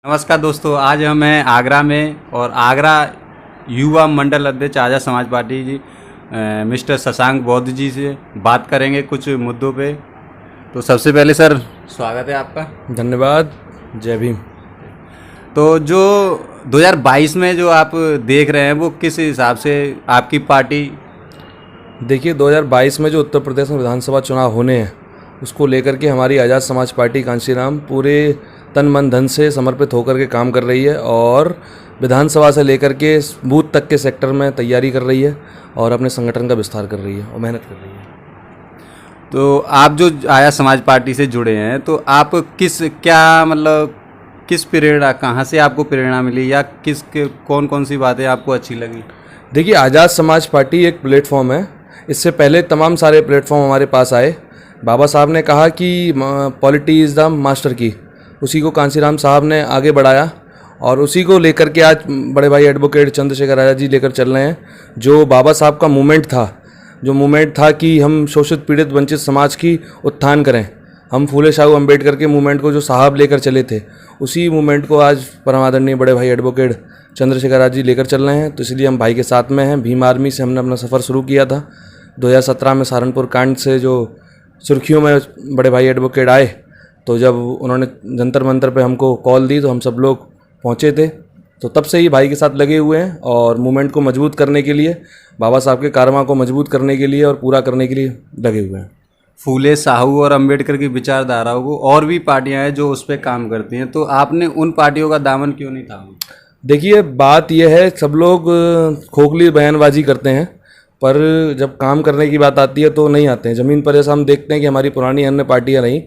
नमस्कार दोस्तों, आज हम हैं आगरा में और आगरा युवा मंडल अध्यक्ष आज़ाद समाज पार्टी जी मिस्टर शशांक बौद्ध जी से बात करेंगे कुछ मुद्दों पे। तो सबसे पहले सर स्वागत है आपका। धन्यवाद। जय भीम। तो जो 2022 में जो आप देख रहे हैं वो किस हिसाब से आपकी पार्टी? देखिए, 2022 में जो उत्तर प्रदेश में विधानसभा चुनाव होने हैं उसको लेकर के हमारी आज़ाद समाज पार्टी कांशीराम पूरे तन मन धन से समर्पित होकर के काम कर रही है और विधानसभा से लेकर के बूथ तक के सेक्टर में तैयारी कर रही है और अपने संगठन का विस्तार कर रही है और मेहनत कर रही है। तो आप जो आज़ाद समाज पार्टी से जुड़े हैं तो आप किस प्रेरणा, कहाँ से आपको प्रेरणा मिली या कौन कौन सी बातें आपको अच्छी लगी? देखिए, आज़ाद समाज पार्टी एक प्लेटफॉर्म है। इससे पहले तमाम सारे प्लेटफॉर्म हमारे पास आए। बाबा साहब ने कहा कि पॉलिटी इज़ द मास्टर की, उसी को कांशीराम साहब ने आगे बढ़ाया और उसी को लेकर के आज बड़े भाई एडवोकेट चंद्रशेखर आज़ाद जी लेकर चल रहे हैं। जो बाबा साहब का मूवमेंट था कि हम शोषित पीड़ित वंचित समाज की उत्थान करें, हम फूले शाहू अम्बेडकर के मूवमेंट को जो साहब लेकर चले थे, उसी मूवमेंट को आज परम आदरणीय बड़े भाई एडवोकेट चंद्रशेखर आज़ाद जी लेकर चल रहे हैं। तो इसलिए हम भाई के साथ में हैं। भीम आर्मी से हमने अपना सफ़र शुरू किया था। 2017 में सहारनपुर कांड से जो सुर्खियों में बड़े भाई एडवोकेट आए, तो जब उन्होंने जंतर मंतर पे हमको कॉल दी तो हम सब लोग पहुँचे थे। तो तब से ही भाई के साथ लगे हुए हैं और मूवमेंट को मजबूत करने के लिए, बाबा साहब के कारनामा को मजबूत करने के लिए और पूरा करने के लिए लगे हुए हैं। फूले साहू और अंबेडकर की विचारधाराओं को और भी पार्टियां हैं जो उस पर काम करती हैं, तो आपने उन पार्टियों का दामन क्यों नहीं थामा? देखिए, बात यह है, सब लोग खोखली बयानबाजी करते हैं पर जब काम करने की बात आती है तो नहीं आते हैं ज़मीन पर। जैसा हम देखते हैं कि हमारी पुरानी अन्य पार्टियां रहीं,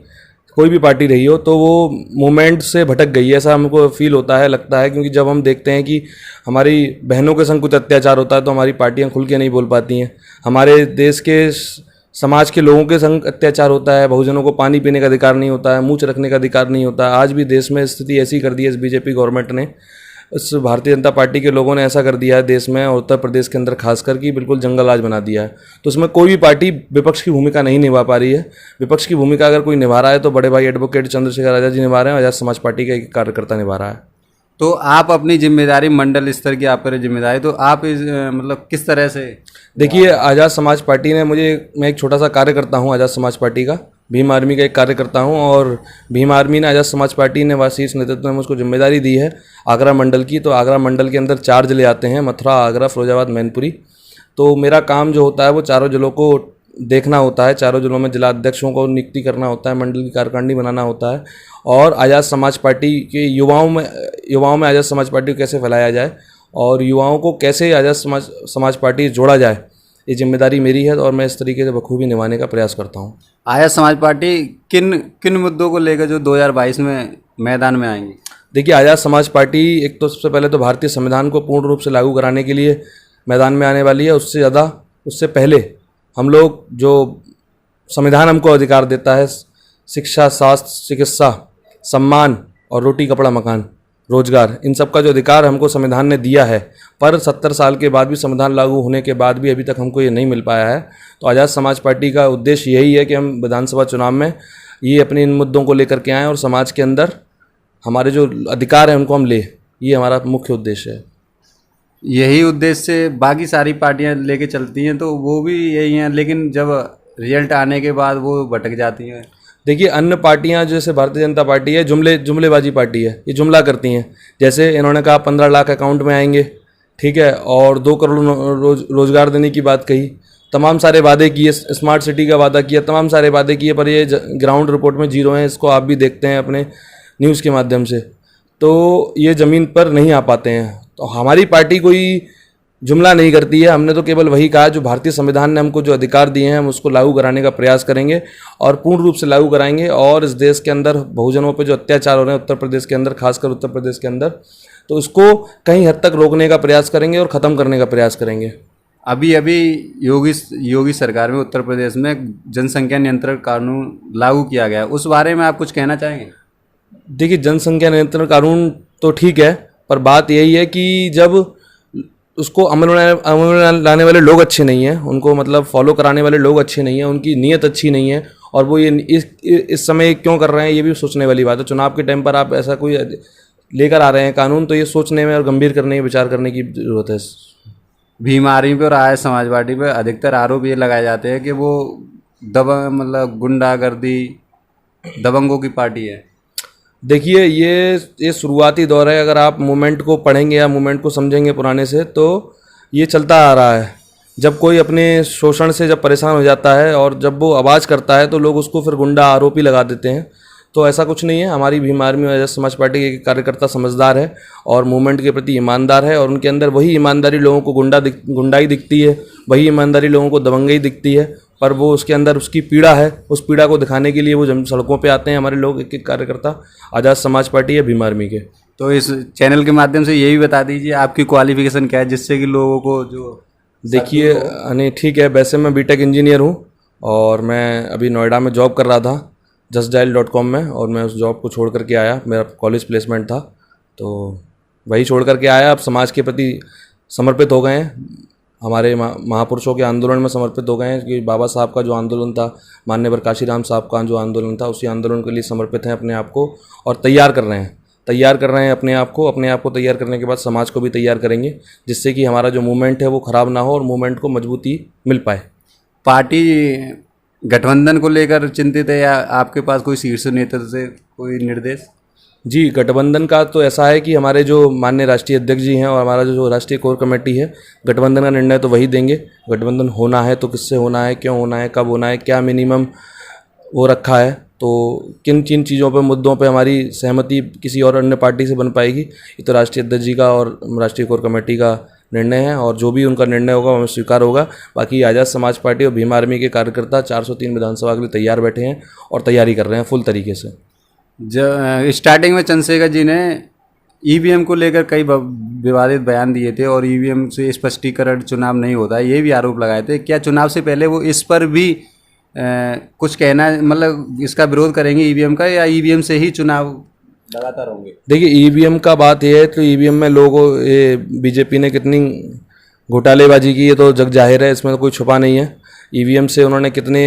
कोई भी पार्टी रही हो, तो वो मूवमेंट से भटक गई है, ऐसा हमको फील होता है, लगता है। क्योंकि जब हम देखते हैं कि हमारी बहनों के संग कुछ अत्याचार होता है तो हमारी पार्टियां खुल के नहीं बोल पाती हैं। हमारे देश के समाज के लोगों के संग अत्याचार होता है, बहुजनों को पानी पीने का अधिकार नहीं होता है, मूँछ रखने का अधिकार नहीं होता है। आज भी देश में स्थिति ऐसी कर दी है इस बीजेपी गवर्नमेंट ने, इस भारतीय जनता पार्टी के लोगों ने ऐसा कर दिया है देश में और उत्तर प्रदेश के अंदर खासकर कि बिल्कुल जंगल राज बना दिया है। तो उसमें कोई भी पार्टी विपक्ष की भूमिका नहीं निभा पा रही है। विपक्ष की भूमिका अगर कोई निभा रहा है तो बड़े भाई एडवोकेट चंद्रशेखर आज़ाद जी निभा रहे हैं, आज़ाद समाज पार्टी का एक कार्यकर्ता निभा रहा है। तो आप अपनी जिम्मेदारी, मंडल स्तर की आप पर जिम्मेदारी, तो आप किस तरह से? देखिए, आज़ाद समाज पार्टी ने मैं एक छोटा सा कार्यकर्ता हूँ आज़ाद समाज पार्टी का, भीम आर्मी का एक कार्यकर्ता हूँ और भीम आर्मी ने, आज़ाद समाज पार्टी ने शीर्ष नेतृत्व में मुझको जिम्मेदारी दी है आगरा मंडल की। तो आगरा मंडल के अंदर 4 जिले आते हैं, मथुरा, आगरा, फिरोजाबाद, मैनपुरी। तो मेरा काम जो होता है वो चारों जिलों को देखना होता है, चारों जिलों में जिला अध्यक्षों को नियुक्ति करना होता है, मंडल की कार्यकारिणी बनाना होता है और आज़ाद समाज पार्टी के युवाओं में आज़ाद समाज पार्टी को कैसे फैलाया जाए और युवाओं को कैसे आज़ाद समाज पार्टी जोड़ा जाए, ये जिम्मेदारी मेरी है और मैं इस तरीके से बखूबी निभाने का प्रयास करता हूँ। आज़ाद समाज पार्टी किन मुद्दों को लेकर जो 2022 में मैदान में आएंगी? देखिए, आज़ाद समाज पार्टी एक तो सबसे पहले तो भारतीय संविधान को पूर्ण रूप से लागू कराने के लिए मैदान में आने वाली है। उससे पहले हम लोग, जो संविधान हमको अधिकार देता है शिक्षा, स्वास्थ्य, चिकित्सा, सम्मान और रोटी, कपड़ा, मकान, रोजगार, इन सब का जो अधिकार हमको संविधान ने दिया है, पर 70 साल के बाद भी, संविधान लागू होने के बाद भी अभी तक हमको ये नहीं मिल पाया है। तो आज़ाद समाज पार्टी का उद्देश्य यही है कि हम विधानसभा चुनाव में ये अपने इन मुद्दों को लेकर के आएँ और समाज के अंदर हमारे जो अधिकार हैं उनको हम ले, ये हमारा मुख्य उद्देश्य है। यही उद्देश्य से बाकी सारी पार्टियां लेके चलती हैं, तो वो भी यही हैं, लेकिन जब रिजल्ट आने के बाद वो भटक जाती हैं। देखिए, अन्य पार्टियां जैसे भारतीय जनता पार्टी है, जुमलेबाजी पार्टी है, ये जुमला करती हैं। जैसे इन्होंने कहा 15 लाख अकाउंट में आएंगे, ठीक है, और 2 करोड़ रोजगार देने की बात कही, तमाम सारे वादे किए, स्मार्ट सिटी का वादा किया, तमाम सारे वादे किए, पर ये ग्राउंड रिपोर्ट में जीरो हैं। इसको आप भी देखते हैं अपने न्यूज़ के माध्यम से, तो ये ज़मीन पर नहीं आ पाते हैं। तो हमारी पार्टी कोई जुमला नहीं करती है, हमने तो केवल वही कहा जो भारतीय संविधान ने हमको जो अधिकार दिए हैं हम उसको लागू कराने का प्रयास करेंगे और पूर्ण रूप से लागू कराएंगे। और इस देश के अंदर बहुजनों पे जो अत्याचार हो रहे हैं उत्तर प्रदेश के अंदर, खासकर उत्तर प्रदेश के अंदर, तो उसको कहीं हद तक रोकने का प्रयास करेंगे और ख़त्म करने का प्रयास करेंगे। अभी योगी सरकार में उत्तर प्रदेश में जनसंख्या नियंत्रण कानून लागू किया गया, उस बारे में आप कुछ कहना चाहेंगे? देखिए, जनसंख्या नियंत्रण कानून तो ठीक है, पर बात यही है कि जब उसको अमल में लाने वाले लोग अच्छे नहीं हैं, उनको मतलब फॉलो कराने वाले लोग अच्छे नहीं हैं, उनकी नीयत अच्छी नहीं है और वो ये इस समय क्यों कर रहे हैं ये भी सोचने वाली बात है। चुनाव के टाइम पर आप ऐसा कोई लेकर आ रहे हैं कानून, तो ये सोचने में और गंभीर करने विचार करने की ज़रूरत है। भीम आर्मी पे और आर्य समाज पार्टी पे अधिकतर आरोप ये लगाए जाते हैं कि वो मतलब गुंडागर्दी दबंगों की पार्टी है। देखिए, ये शुरुआती दौर है। अगर आप मूवमेंट को पढ़ेंगे या मूवमेंट को समझेंगे पुराने से, तो ये चलता आ रहा है। जब कोई अपने शोषण से जब परेशान हो जाता है और जब वो आवाज़ करता है तो लोग उसको फिर गुंडा आरोपी लगा देते हैं। तो ऐसा कुछ नहीं है। हमारी भीम आर्मी और आज़ाद समाज पार्टी के कार्यकर्ता समझदार है और मूवमेंट के प्रति ईमानदार है, और उनके अंदर वही ईमानदारी लोगों को गुंडाई दिखती है, वही ईमानदारी लोगों को दबंगई दिखती है, पर वो उसके अंदर उसकी पीड़ा है। उस पीड़ा को दिखाने के लिए वो सड़कों पे आते हैं हमारे लोग, एक एक कार्यकर्ता आज़ाद समाज पार्टी या भीम आर्मी के। तो इस चैनल के माध्यम से यही बता दीजिए आपकी क्वालिफिकेशन क्या है, जिससे कि लोगों को जो देखिए, नहीं ठीक है, वैसे मैं बीटेक इंजीनियर हूँ और मैं अभी नोएडा में जॉब कर रहा था justdial.com में, और मैं उस जॉब को छोड़ करके आया। मेरा कॉलेज प्लेसमेंट था, तो वही छोड़ करके आया। अब समाज के प्रति समर्पित हो गए हैं, हमारे महापुरुषों के आंदोलन में समर्पित हो गए हैं कि बाबा साहब का जो आंदोलन था, माननीय प्रकाशी राम साहब का जो आंदोलन था, उसी आंदोलन के लिए समर्पित हैं अपने आप को, और तैयार कर रहे हैं अपने आप को तैयार करने के बाद समाज को भी तैयार करेंगे, जिससे कि हमारा जो मूवमेंट है वो ख़राब ना हो और मूवमेंट को मजबूती मिल पाए। पार्टी गठबंधन को लेकर चिंतित है या आपके पास कोई शीर्ष नेतृत्व से कोई निर्देश? जी, गठबंधन का तो ऐसा है कि हमारे जो माननीय राष्ट्रीय अध्यक्ष जी हैं और हमारा जो राष्ट्रीय कोर कमेटी है, गठबंधन का निर्णय तो वही देंगे। गठबंधन होना है तो किससे होना है, क्यों होना है, कब होना है, क्या मिनिमम वो रखा है, तो किन किन चीज़ों पे, मुद्दों पे हमारी सहमति किसी और अन्य पार्टी से बन पाएगी, ये तो राष्ट्रीय अध्यक्ष जी का और राष्ट्रीय कोर कमेटी का निर्णय है, और जो भी उनका निर्णय होगा हमें स्वीकार होगा। बाकी आज़ाद समाज पार्टी और भीम आर्मी के कार्यकर्ता 403 विधानसभा के लिए तैयार बैठे हैं और तैयारी कर रहे हैं फुल तरीके से। स्टार्टिंग में चंद्रशेखर जी ने ईवीएम को लेकर कई विवादित बयान दिए थे और ईवीएम से स्पष्टीकरण चुनाव नहीं होता, ये भी आरोप लगाए थे। क्या चुनाव से पहले वो इस पर भी कुछ कहना, मतलब इसका विरोध करेंगे ईवीएम का, या ईवीएम से ही चुनाव लगातार होंगे? देखिए, ईवीएम का बात यह है, तो ईवीएम में लोगों बीजेपी ने कितनी घोटालेबाजी की, ये तो जग जाहिर है, इसमें तो कोई छुपा नहीं है। ईवीएम से उन्होंने कितने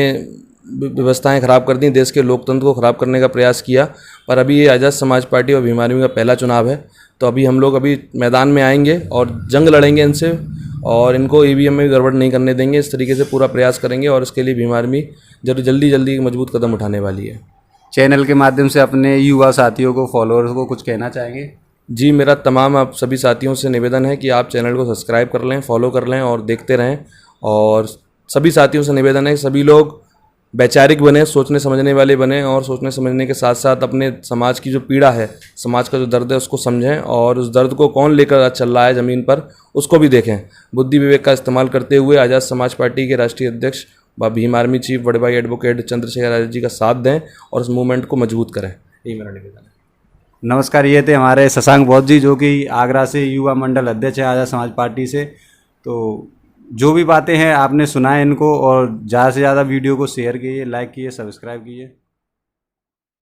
व्यवस्थाएं ख़राब कर दी, देश के लोकतंत्र को ख़राब करने का प्रयास किया। पर अभी ये आज़ाद समाज पार्टी और भीम आर्मी का पहला चुनाव है, तो अभी हम लोग मैदान में आएंगे और जंग लड़ेंगे इनसे, और इनको ईवीएम में भी गड़बड़ नहीं करने देंगे। इस तरीके से पूरा प्रयास करेंगे और इसके लिए भीम आर्मी जल्दी मजबूत कदम उठाने वाली है। चैनल के माध्यम से अपने युवा साथियों को, फॉलोअर्स को कुछ कहना चाहेंगे? जी, मेरा तमाम आप सभी साथियों से निवेदन है कि आप चैनल को सब्सक्राइब कर लें, फॉलो कर लें और देखते रहें। और सभी साथियों से निवेदन है कि सभी लोग वैचारिक बने, सोचने समझने वाले बने, और सोचने समझने के साथ साथ अपने समाज की जो पीड़ा है, समाज का जो दर्द है, उसको समझें, और उस दर्द को कौन लेकर चल रहा है ज़मीन पर, उसको भी देखें। बुद्धि विवेक का इस्तेमाल करते हुए आज़ाद समाज पार्टी के राष्ट्रीय अध्यक्ष व भीम आर्मी चीफ बड़े भाई एडवोकेट चंद्रशेखर आज़ाद जी का साथ दें और उस मूवमेंट को मजबूत करें, यही मेरा निवेदन है। नमस्कार, ये थे हमारे शशांक बौद्ध जी, जो कि आगरा से युवा मंडल अध्यक्ष है आज़ाद समाज पार्टी से। तो जो भी बातें हैं आपने सुना है इनको, और ज़्यादा से ज़्यादा वीडियो को शेयर कीजिए, लाइक कीजिए, सब्सक्राइब कीजिए।